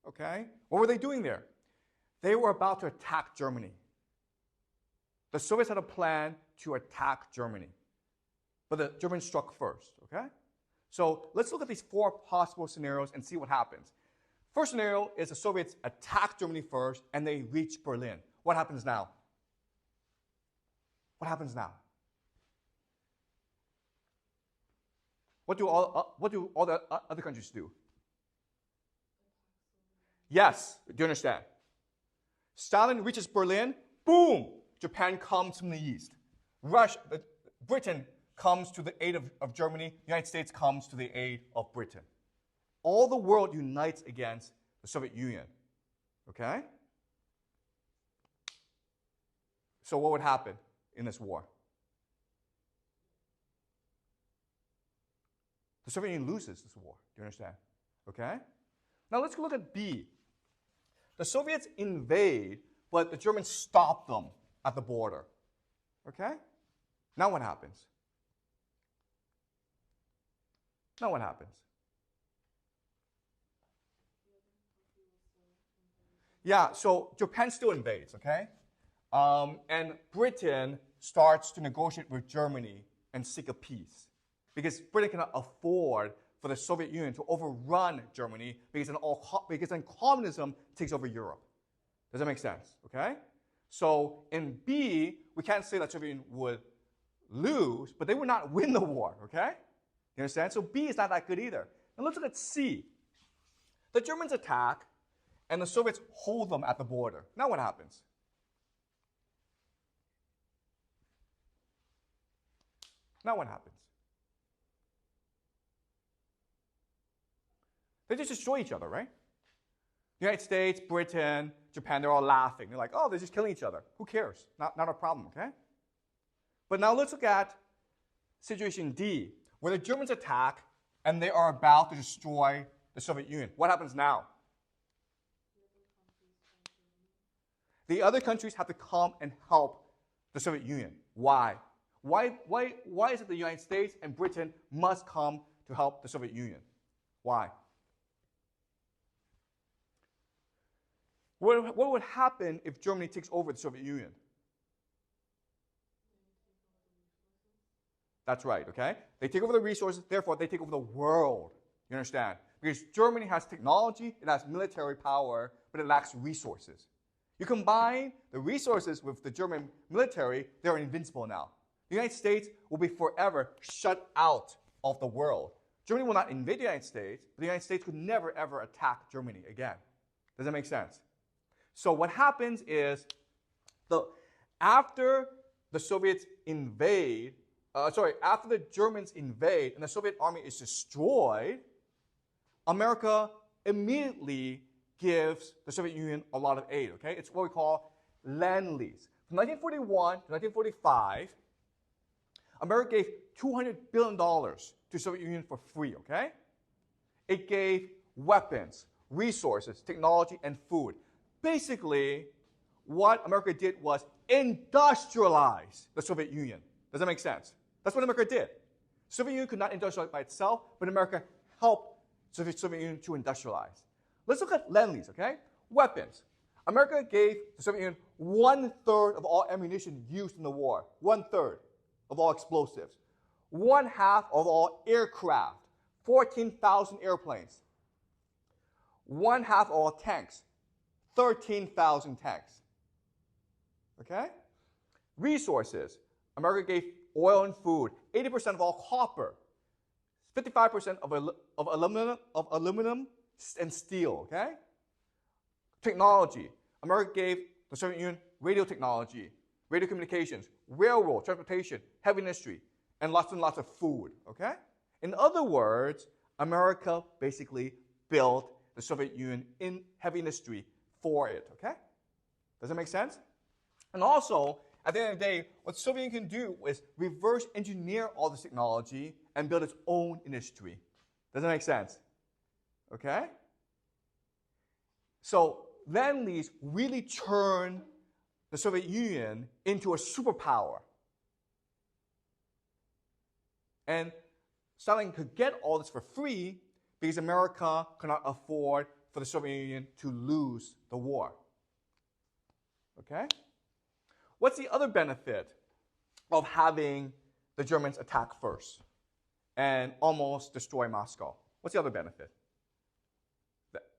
A: Okay? What were they doing there? They were about to attack Germany. The Soviets had a plan to attack Germany. But the Germans struck first. Okay? So let's look at these 4 possible scenarios and see what happens. First scenario is the Soviets attack Germany first and they reach Berlin. What happens now? What happens now? What do all the other countries do? Yes, do you understand? Stalin reaches Berlin, boom, Japan comes from the east. Britain comes to the aid of Germany, the United States comes to the aid of Britain. All the world unites against the Soviet Union. Okay? So what would happen in this war? The Soviet Union loses this war. Do you understand? Okay? Now let's look at B. The Soviets invade, but the Germans stop them at the border. Okay? Now what happens? Now what happens? Yeah, so Japan still invades, okay? And Britain starts to negotiate with Germany and seek a peace. Because Britain cannot afford for the Soviet Union to overrun Germany because then communism takes over Europe. Does that make sense? Okay? So in B, we can't say that Soviet Union would lose, but they would not win the war, okay? You understand? So B is not that good either. Now let's look at C. The Germans attack, and the Soviets hold them at the border. Now what happens? Now what happens? They just destroy each other, right? The United States, Britain, Japan, they're all laughing. They're like, oh, they're just killing each other. Who cares? Not a problem, okay? But now let's look at situation D, where the Germans attack and they are about to destroy the Soviet Union. What happens now? The other countries have to come and help the Soviet Union. Why? Why is it the United States and Britain must come to help the Soviet Union? Why? What would happen if Germany takes over the Soviet Union? That's right, okay? They take over the resources, therefore they take over the world. You understand? Because Germany has technology, it has military power, but it lacks resources. You combine the resources with the German military, they're invincible now. The United States will be forever shut out of the world. Germany will not invade the United States, but the United States could never ever attack Germany again. Does that make sense? So what happens is, after the Soviets invade, after the Germans invade and the Soviet army is destroyed, America immediately gives the Soviet Union a lot of aid, okay? It's what we call Lend-Lease. From 1941 to 1945, America gave $200 billion to the Soviet Union for free, okay? It gave weapons, resources, technology, and food. Basically, what America did was industrialize the Soviet Union. Does that make sense? That's what America did. The Soviet Union could not industrialize by itself, but America helped the Soviet Union to industrialize. Let's look at Lend-Lease, okay? Weapons. America gave the Soviet Union 1/3 of all ammunition used in the war. 1/3 of all explosives. 1/2 of all aircraft. 14,000 airplanes. 1/2 of all tanks. 13,000 tanks. Okay? Resources. America gave oil and food. 80% of all copper. 55% of aluminum and steel. Okay? Technology. America gave the Soviet Union radio technology, radio communications, railroad, transportation, heavy industry, and lots of food. Okay? In other words, America basically built the Soviet Union in heavy industry for it. Okay? Does that make sense? And also, at the end of the day, what the Soviet Union can do is reverse engineer all this technology and build its own industry. Does that make sense? Okay? So Lend-Lease really turned the Soviet Union into a superpower. And Stalin could get all this for free because America could not afford for the Soviet Union to lose the war. Okay? What's the other benefit of having the Germans attack first and almost destroy Moscow? What's the other benefit?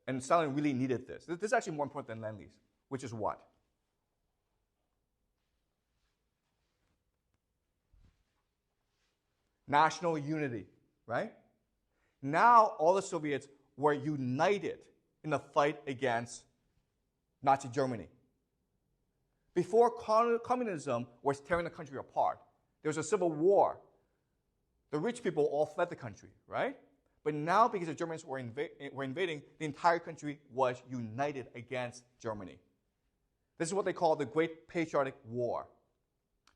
A: And Stalin really needed this. This is actually more important than Lend-Lease, which is what? National unity, right? Now all the Soviets were united in the fight against Nazi Germany. Before, communism was tearing the country apart. There was a civil war. The rich people all fled the country, right? But now, because the Germans were invading, the entire country was united against Germany. This is what they call the Great Patriotic War.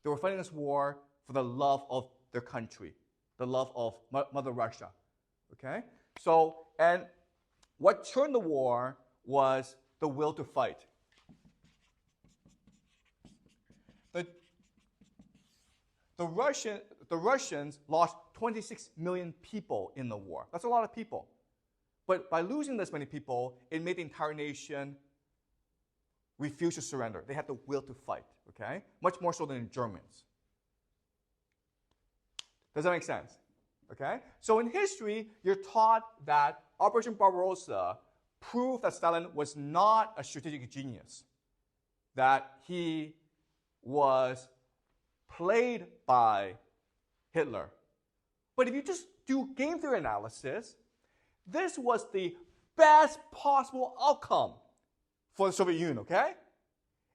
A: They were fighting this war for the love of their country, the love of Mother Russia. Okay? So, and what turned the war was the will to fight. the Russians lost 26 million people in the war. That's a lot of people. But by losing this many people, it made the entire nation refuse to surrender. They had the will to fight, okay? Much more so than the Germans. Does that make sense? Okay? So in history, you're taught that Operation Barbarossa proved that Stalin was not a strategic genius, that he was played by Hitler. But if you just do game theory analysis, this was the best possible outcome for the Soviet Union, okay?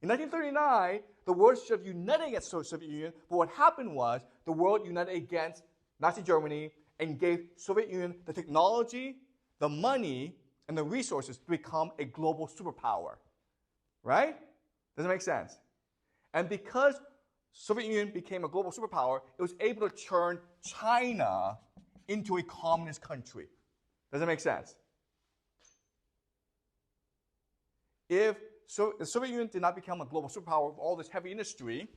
A: In 1939, the world should have united against the Soviet Union, but what happened was the world united against Nazi Germany and gave Soviet Union the technology, the money, and the resources to become a global superpower, right? Does that make sense? And because Soviet Union became a global superpower, it was able to turn China into a communist country. Does that make sense? If the Soviet Union did not become a global superpower with all this heavy industry,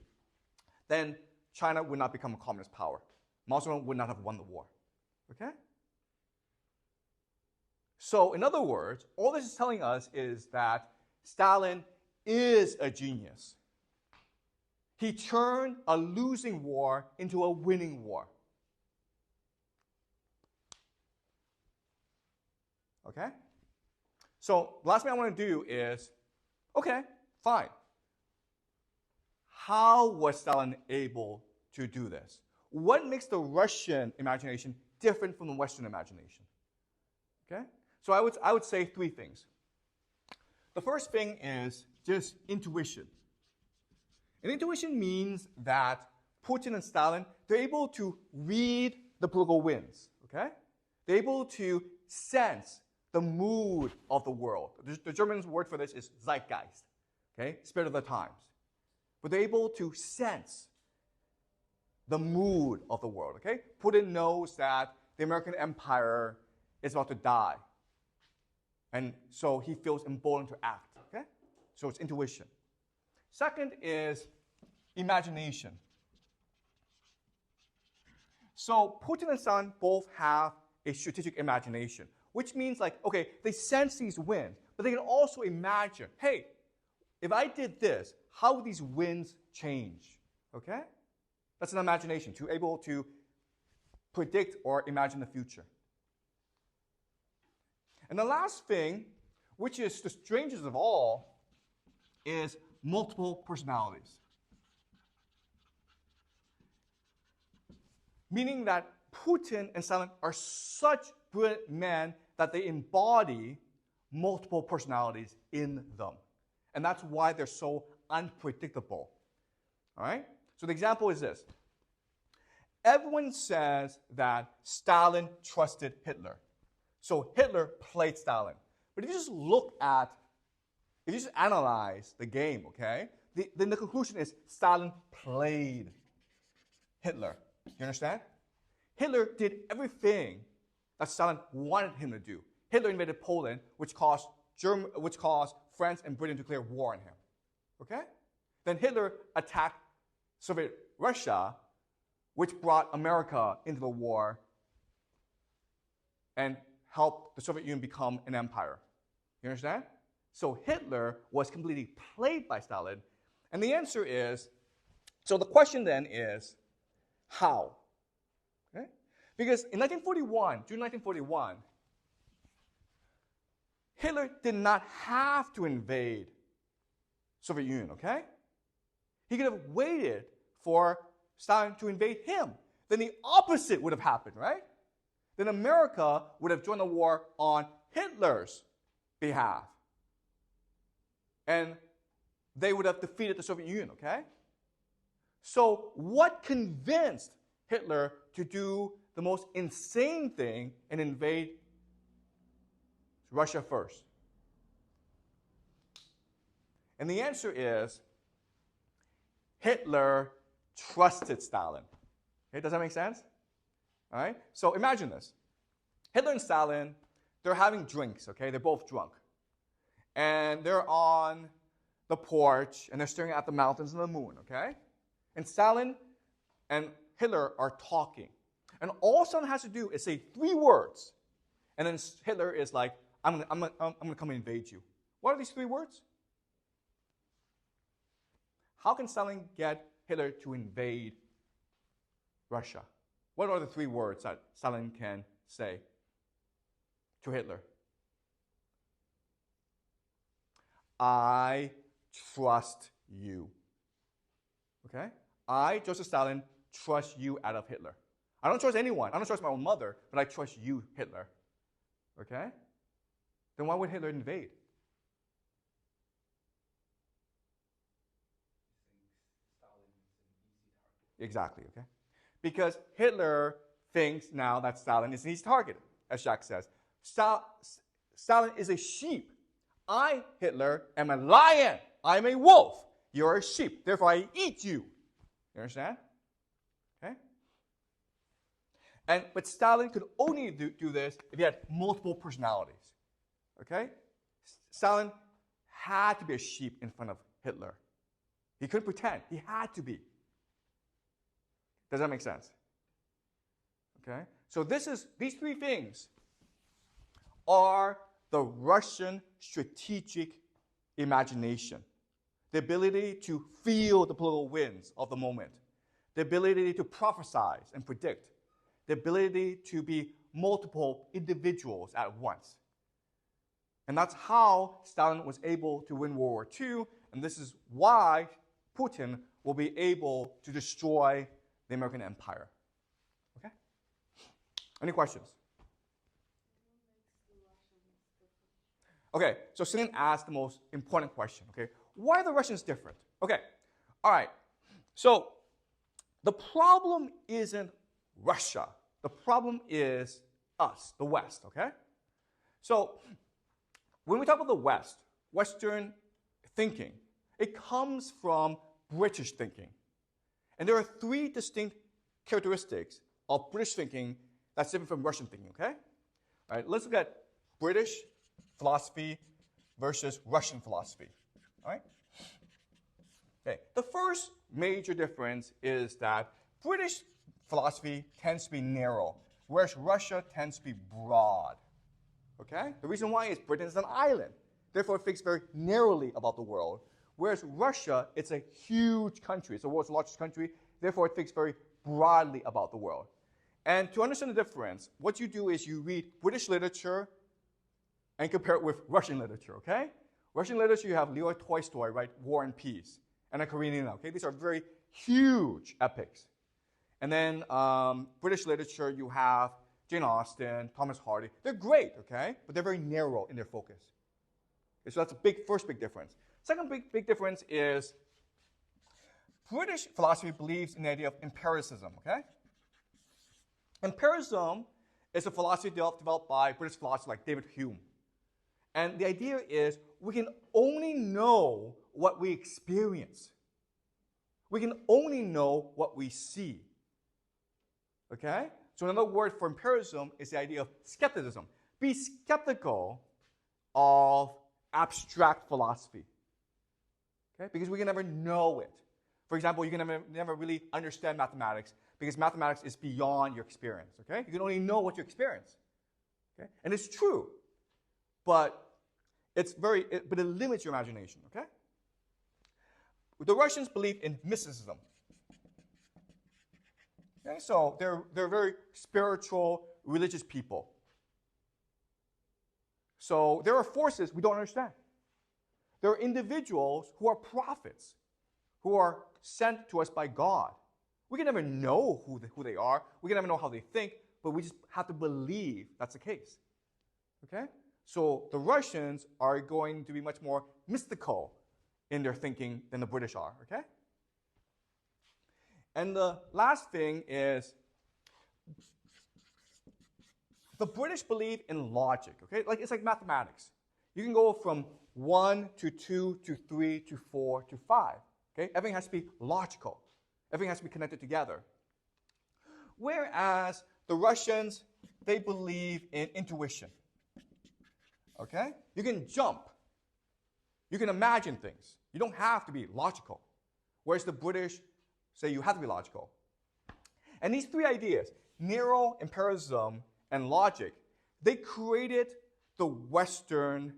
A: then China would not become a communist power. Mao Zedong would not have won the war. Okay? So, in other words, all this is telling us is that Stalin is a genius. He turned a losing war into a winning war. Okay? So, the last thing I want to do is, okay, fine. How was Stalin able to do this? What makes the Russian imagination different from the Western imagination? Okay? So I would say three things. The first thing is just intuition. And intuition means that Putin and Stalin, they're able to read the political winds, okay? They're able to sense the mood of the world. The German word for this is Zeitgeist, okay? Spirit of the times. But they're able to sense the mood of the world, okay? Putin knows that the American empire is about to die. And so he feels emboldened to act, okay? So it's intuition. Second is imagination. So Putin and Stalin both have a strategic imagination, which means like, okay, they sense these winds, but they can also imagine, hey, if I did this, how would these winds change, okay? That's an imagination, to be able to predict or imagine the future. And the last thing, which is the strangest of all, is multiple personalities. Meaning that Putin and Stalin are such brilliant men that they embody multiple personalities in them. And that's why they're so unpredictable. All right? So the example is this. Everyone says that Stalin trusted Hitler. So Hitler played Stalin. But if you just analyze the game, okay, then the conclusion is Stalin played Hitler. You understand? Hitler did everything that Stalin wanted him to do. Hitler invaded Poland, which caused France and Britain to declare war on him. Okay? Then Hitler attacked Soviet Russia, which brought America into the war and helped the Soviet Union become an empire. You understand? So Hitler was completely played by Stalin. And the answer is, so the question then is, how? Okay? Because in June 1941, Hitler did not have to invade Soviet Union, okay? He could have waited for Stalin to invade him. Then the opposite would have happened, right? Then America would have joined the war on Hitler's behalf. And they would have defeated the Soviet Union, okay? So what convinced Hitler to do the most insane thing and invade Russia first? And the answer is Hitler trusted Stalin. Okay, does that make sense? All right? So imagine this. Hitler and Stalin, they're having drinks, okay? They're both drunk. And they're on the porch, and they're staring at the mountains and the moon, okay? And Stalin and Hitler are talking. And all Stalin has to do is say 3 words. And then Hitler is like, I'm going to come and invade you. What are these 3 words? How can Stalin get Hitler to invade Russia? What are the 3 words that Stalin can say to Hitler? I trust you. Okay? I, Joseph Stalin, trust you out of Hitler. I don't trust anyone. I don't trust my own mother, but I trust you, Hitler. Okay? Then why would Hitler invade? Exactly, okay? Because Hitler thinks now that Stalin is an easy target, as Jacques says. Stalin is a sheep. I, Hitler, am a lion. I'm a wolf. You're a sheep. Therefore, I eat you. You understand? Okay? But Stalin could only do this if he had multiple personalities. Okay? Stalin had to be a sheep in front of Hitler. He couldn't pretend. He had to be. Does that make sense? Okay? So these 3 things are the Russian strategic imagination. The ability to feel the political winds of the moment. The ability to prophesize and predict. The ability to be multiple individuals at once. And that's how Stalin was able to win World War II, and this is why Putin will be able to destroy the American empire. Okay? Any questions? Okay, so Celine asked the most important question, okay? Why are the Russians different? Okay, all right. So the problem isn't Russia. The problem is us, the West, okay? So when we talk about the West, Western thinking, it comes from British thinking. And there are 3 distinct characteristics of British thinking that's different from Russian thinking, okay? All right, let's look at British philosophy versus Russian philosophy, all right? Okay, the first major difference is that British philosophy tends to be narrow, whereas Russia tends to be broad, okay? The reason why is Britain is an island, therefore it thinks very narrowly about the world, whereas Russia, it's a huge country, it's the world's largest country, therefore it thinks very broadly about the world. And to understand the difference, what you do is you read British literature and compare it with Russian literature, okay? Russian literature, you have Leo Tolstoy, right? War and Peace, and Anna Karenina, okay? These are very huge epics. And then British literature, you have Jane Austen, Thomas Hardy. They're great, okay? But they're very narrow in their focus. Okay, so that's a first big difference. Second big difference is British philosophy believes in the idea of empiricism, okay? Empiricism is a philosophy developed by British philosophers like David Hume. And the idea is we can only know what we experience. We can only know what we see. Okay? So another word for empiricism is the idea of skepticism. Be skeptical of abstract philosophy. Okay? Because we can never know it. For example, you can never really understand mathematics because mathematics is beyond your experience. Okay? You can only know what you experience. Okay? And it's true. But it limits your imagination, okay? The Russians believe in mysticism. Okay, so they're very spiritual, religious people. So there are forces we don't understand. There are individuals who are prophets, who are sent to us by God. We can never know who they are. We can never know how they think, but we just have to believe that's the case. Okay? So the Russians are going to be much more mystical in their thinking than the British are, okay? And the last thing is the British believe in logic, okay? It's like mathematics. You can go from 1 to 2 to 3 to 4 to 5, okay? Everything has to be logical. Everything has to be connected together. Whereas the Russians, they believe in intuition. Okay? You can jump. You can imagine things. You don't have to be logical. Whereas the British say you have to be logical. And these three ideas, narrow empiricism and logic, they created the Western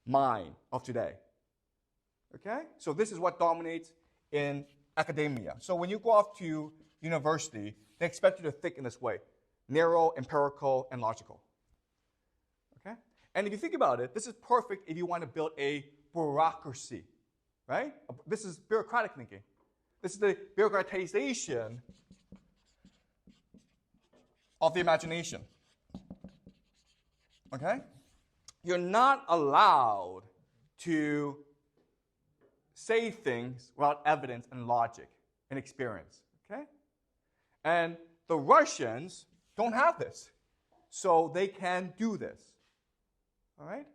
A: mind of today. Okay? So this is what dominates in academia. So when you go off to university, they expect you to think in this way, narrow, empirical, and logical. Okay? And if you think about it, this is perfect if you want to build a bureaucracy, right? This is bureaucratic thinking. This is the bureaucratization of the imagination. Okay? You're not allowed to say things without evidence and logic and experience. Okay? And the Russians don't have this. So they can do this. All right?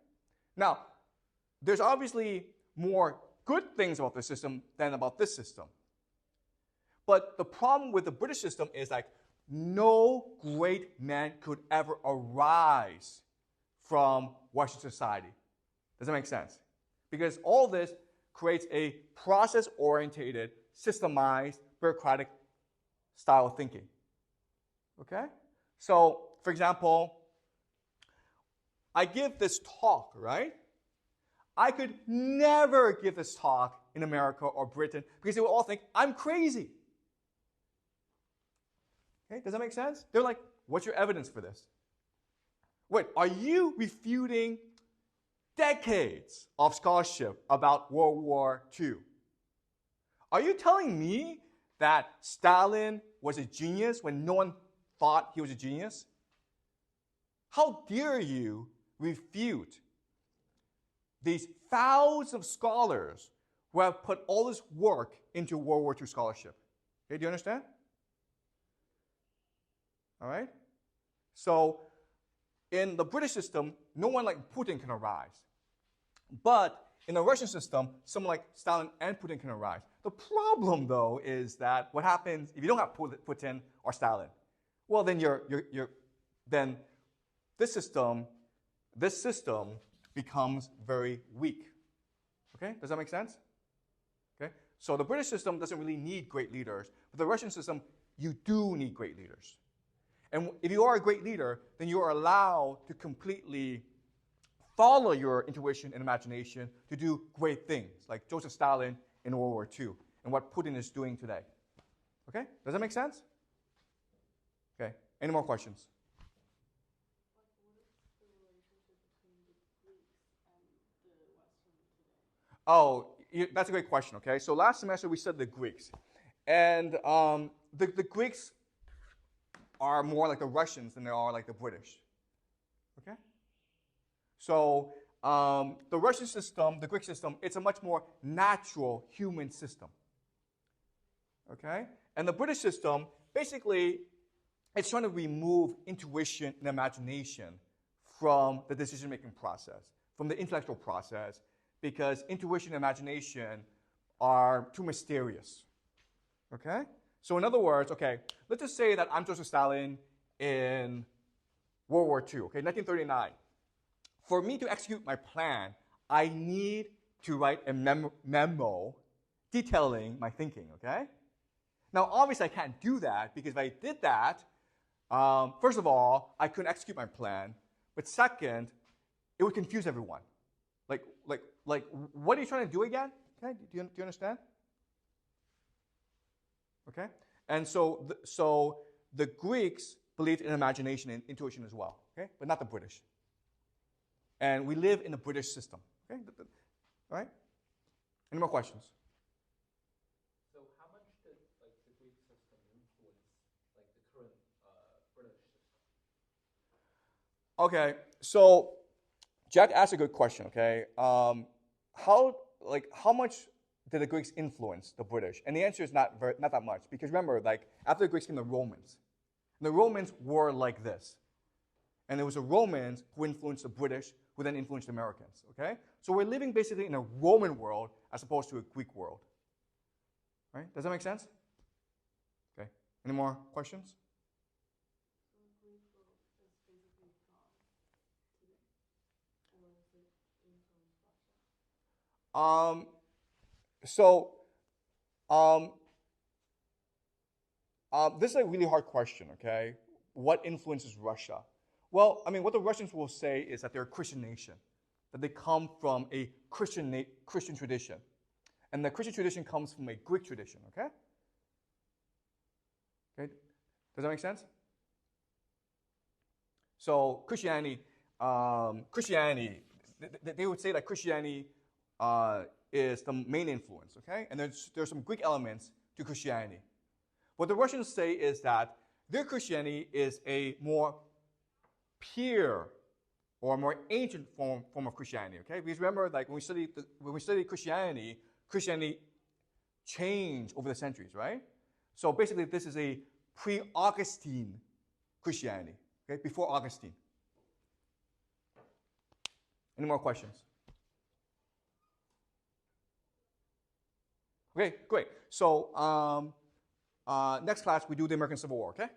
A: Now, there's obviously more good things about the system than about this system. But the problem with the British system is like no great man could ever arise from Western society. Does that make sense? Because all this creates a process-oriented, systemized, bureaucratic style of thinking. Okay? So, for example, I give this talk, right? I could never give this talk in America or Britain because they would all think I'm crazy. Okay? Does that make sense? They're like, what's your evidence for this? Wait, are you refuting decades of scholarship about World War II? Are you telling me that Stalin was a genius when no one thought he was a genius? How dare you refute these thousands of scholars who have put all this work into World War II scholarship? Okay, do you understand? All right? So, in the British system, no one like Putin can arise. But in the Russian system, someone like Stalin and Putin can arise. The problem, though, is that what happens if you don't have Putin or Stalin? Well, then then this system becomes very weak. Okay, does that make sense? Okay, so the British system doesn't really need great leaders, but the Russian system, you do need great leaders. And if you are a great leader, then you are allowed to completely follow your intuition and imagination to do great things, like Joseph Stalin in World War II and what Putin is doing today. Okay? Does that make sense? Okay. Any more questions?
B: What is the relationship between the Greeks and the Western today?
A: Oh, that's a great question, okay? So last semester we studied the Greeks. And the Greeks are more like the Russians than they are like the British. Okay? So the Russian system, the Greek system, it's a much more natural human system. Okay? And the British system, basically, it's trying to remove intuition and imagination from the decision-making process, from the intellectual process, because intuition and imagination are too mysterious. Okay? So in other words, okay, let's just say that I'm Joseph Stalin in World War II, okay, 1939. For me to execute my plan, I need to write a memo detailing my thinking, okay? Now, obviously, I can't do that because if I did that, first of all, I couldn't execute my plan. But second, it would confuse everyone. Like, what are you trying to do again? Okay, do you understand? Okay, and so the Greeks believed in imagination and intuition as well. Okay, but not the British. And we live in the British system. Okay, all right. Any more questions?
D: So how much did the Greek system influence the current British system?
A: Okay, so Jack asked a good question. Okay, how much did the Greeks influence the British? And the answer is not that much, because remember, after the Greeks came the Romans. And the Romans were like this, and there was the Romans who influenced the British, who then influenced the Americans. Okay, so we're living basically in a Roman world as opposed to a Greek world. Right? Does that make sense? Okay. Any more questions?
B: So the Greek world is basically gone today, or is it influenced Russia?
A: this is a really hard question, okay? What influences Russia? Well, I mean, what the Russians will say is that they're a Christian nation, that they come from a Christian tradition. And the Christian tradition comes from a Greek tradition, okay? Okay, does that make sense? So Christianity, they would say that Christianity is the main influence, okay? And there's some Greek elements to Christianity. What the Russians say is that their Christianity is a more pure or more ancient form of Christianity, okay? Because remember, like when we study Christianity changed over the centuries, right? So basically, this is a pre-Augustine Christianity, okay? Before Augustine. Any more questions? Okay, great. So next class, we do the American Civil War, okay?